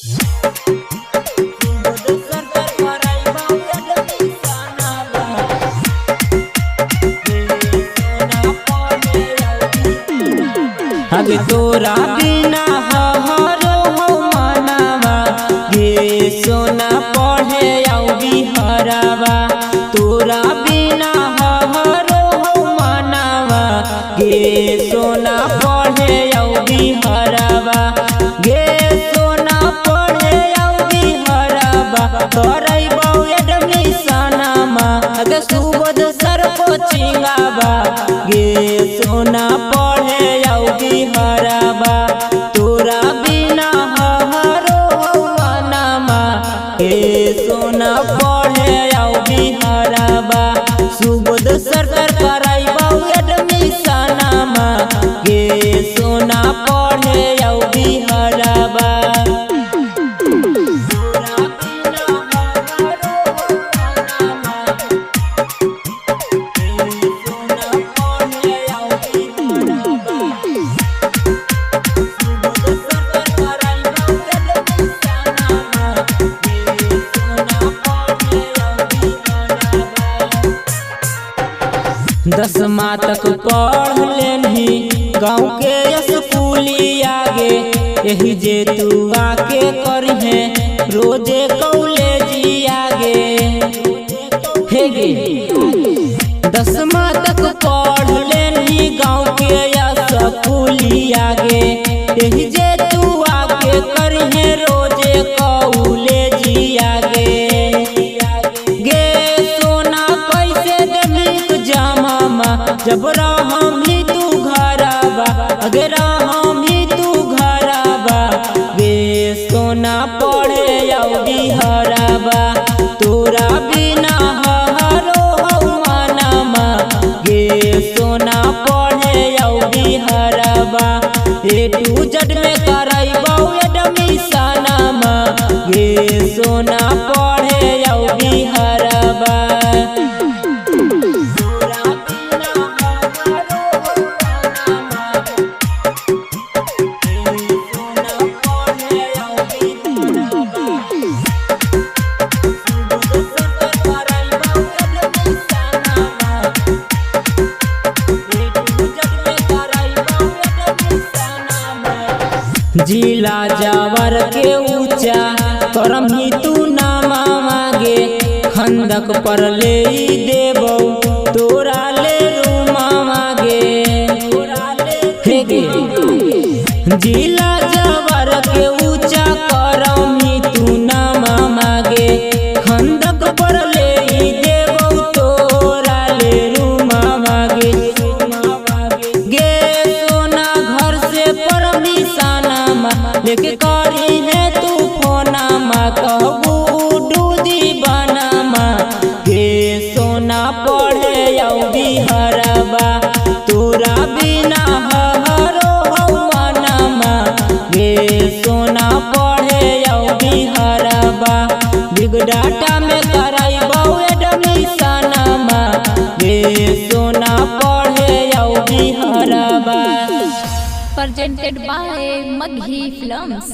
अगे तोरा बिना हरो हो मनावा गे सोना पढ़े आउ बिहरावा। तोरा बिना हरो हो मनावा गे सोना पढ़े आउ बिहरावा। गे सोना पढ़े आउ बिहरावा करैबौ एडमिशनमा अगे सुबोध सर कोचिंगावा। गे सोना पढ़े आउ बिहरावा तोरा बिना हरो मनावा गे सोना पढ़े आउ बिहरावा। सुबोध सर करैबौ एडमिशनमा गे सोना पढ़े आउ बिहरावा। दसमा तक पढ़ लेनी गाँव के स्कूलिया गे यही जे तू आके करिहे रोजे कॉलेजिया गे हे गे। दसमा तक पढ़ लेनी गाँव के स्कूलिया गे यही जे तू आके करिहे रोजे कॉलेजिया गे। जब रहमी तू घराबा अगे रहमी तू घराबा गे सोना पढ़े आउ बिहरावा। तोरा बिना हरो मनावा गे सोना पढ़े आउ बिहरावा। ए टू जेड में करैबौ एडमिशनमा गे सोना पढ़े आउ बिहरावा। जिला जावर के ऊंचा करम ही तू नामा मांगे खंदक पर ले देबौ तोरा ले रूमा मांगे हे गे। जिला जावर के ऊंचा करम ही तू नामा मांगे खंदक पर ले देबौ तोरा ले रूमा मांगे। गे सोना घर से परमिशन लेके करी है तू फोनमा कहबू डूदी बनामा गे सोना पढ़े आउ बिहरावा। तोरा बिना हरो मनावा गे सोना पढ़े आउ बिहरावा। बिग डाटा में करैबौ एडमिशनमा गे सोना पढ़े आउ बिहरावा। Presented by Maghi Films।